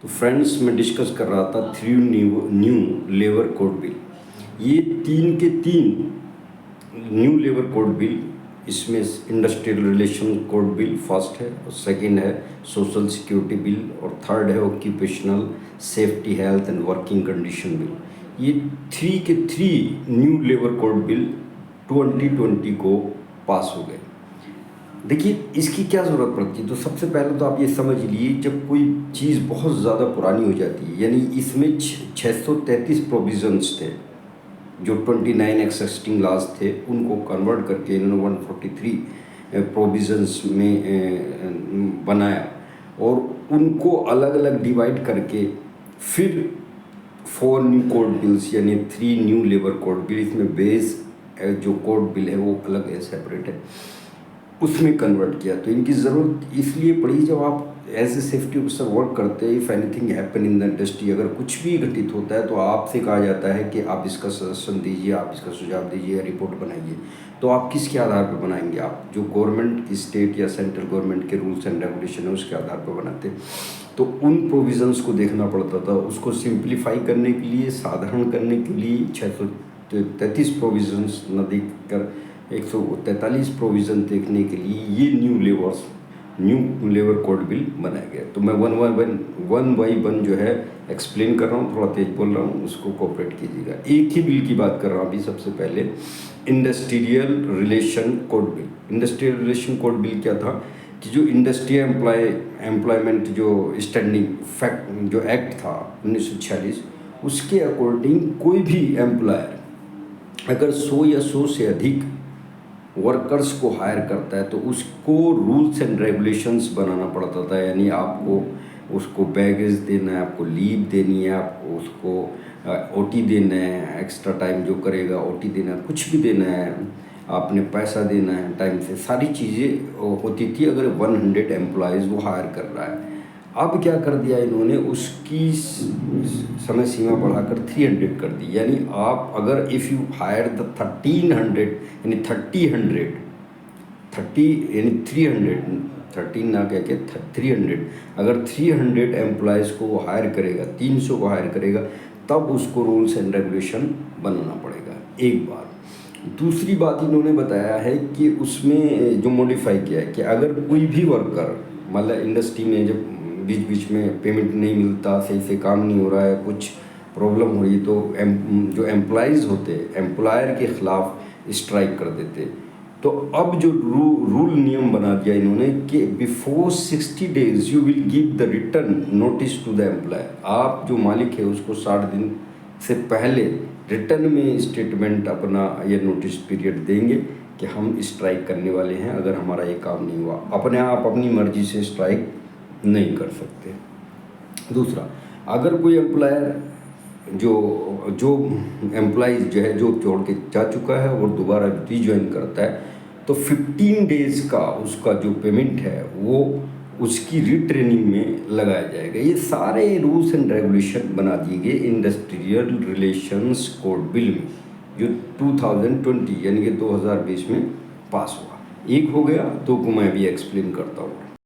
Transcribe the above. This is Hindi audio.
तो फ्रेंड्स मैं डिस्कस कर रहा था three new labour code bill. ये तीन के तीन न्यू लेबर कोड बिल, इसमें industrial relation code bill first है, और सेकंड है सोशल सिक्योरिटी बिल, और थर्ड है occupational safety health and working condition bill. ये थ्री के three new labour code bill 2020 को पास हो गए। देखिए इसकी क्या ज़रूरत पड़ती है, तो सबसे पहले तो आप ये समझ लीजिए, जब कोई चीज़ बहुत ज़्यादा पुरानी हो जाती है, यानी इसमें 633 प्रोविजंस थे जो 29 एक्सिस्टिंग लॉज थे, उनको कन्वर्ट करके इन्होंने 143 प्रोविजंस में बनाया, और उनको अलग अलग डिवाइड करके फिर 4 न्यू कोड बिल्स यानी 3 न्यू लेबर कोड बिल, इसमें बेस जो कोड बिल है वो अलग है, सेपरेट है, उसमें कन्वर्ट किया। तो इनकी ज़रूरत इसलिए पड़ी, जब आप as a safety officer work करते हैं, if anything happen in the industry, अगर कुछ भी घटित होता है तो आपसे कहा जाता है कि आप इसका सजेशन दीजिए, आप इसका सुझाव दीजिए, रिपोर्ट बनाइए। तो आप किसके आधार पर बनाएंगे? आप जो गवर्नमेंट की स्टेट या सेंट्रल गवर्नमेंट के रूल्स एंड रेगुलेशन है उसके आधार पर बनाते हैं। तो उन प्रोविज़न्स को देखना पड़ता था, उसको सिंप्लीफाई करने के लिए, साधारण करने के लिए 633 प्रोविज़न्स न देख कर 143 प्रोविज़न देखने के लिए ये न्यू लेबर कोड बिल बनाया गया। तो मैं वन बाई वन जो है एक्सप्लेन कर रहा हूँ, थोड़ा तेज बोल रहा हूँ, उसको कोऑपरेट कीजिएगा। एक ही बिल की बात कर रहा हूँ अभी। सबसे पहले industrial relation code bill. Industrial relation code bill क्या था कि जो इंडस्ट्रियल एम्प्लॉयमेंट जो स्टैंडिंग फैक्ट जो एक्ट था 1946, उसके अकॉर्डिंग कोई भी एम्प्लॉयर अगर 100 या 100 से अधिक वर्कर्स को हायर करता है तो उसको रूल्स एंड रेगुलेशंस बनाना पड़ता था। यानी आपको उसको बैगेज देना है, आपको लीव देनी है, आपको उसको ओटी देना है, एक्स्ट्रा टाइम जो करेगा ओटी देना है, कुछ भी देना है, आपने पैसा देना है टाइम से, सारी चीज़ें होती थी अगर 100 एम्प्लॉयज़ वो हायर कर रहा है। अब क्या कर दिया इन्होंने, उसकी समय सीमा बढ़ाकर 300 कर दी। यानी आप अगर इफ़ यू हायर द 1300 यानी 30 यानी 300, 13 ना कह के 300, अगर 300 एम्प्लॉयज़ को वो हायर करेगा, 300 को हायर करेगा, तब उसको रूल्स एंड रेगुलेशन बनाना पड़ेगा। एक बात। दूसरी बात इन्होंने बताया है कि उसमें जो मॉडिफाई किया है कि अगर कोई भी वर्कर मतलब इंडस्ट्री में जब बीच बीच में पेमेंट नहीं मिलता, सही से काम नहीं हो रहा है, कुछ प्रॉब्लम हो रही, तो जो एम्प्लॉयज़ होते एम्प्लॉयर के ख़िलाफ़ स्ट्राइक कर देते। तो अब जो रूल नियम बना दिया इन्होंने कि before 60 days you will give the return notice to the employer. आप जो मालिक है उसको 60 दिन से पहले रिटर्न में स्टेटमेंट अपना या नोटिस पीरियड देंगे कि हम स्ट्राइक करने वाले हैं अगर हमारा ये काम नहीं हुआ। अपने आप अपनी मर्जी से स्ट्राइक नहीं कर सकते। दूसरा, अगर कोई एम्प्लॉयर जो एम्प्लॉइज जो है जो छोड़ के जा चुका है और दोबारा रीज्वाइन करता है तो 15 डेज़ का उसका जो पेमेंट है वो उसकी रीट्रेनिंग में लगाया जाएगा। ये सारे रूल्स एंड रेगुलेशन बना दिए गए इंडस्ट्रियल रिलेशंस कोड बिल में, जो 2020 यानी कि 2020 में पास हुआ। एक हो गया, दो को मैं भी एक्सप्लेन करता हूँ।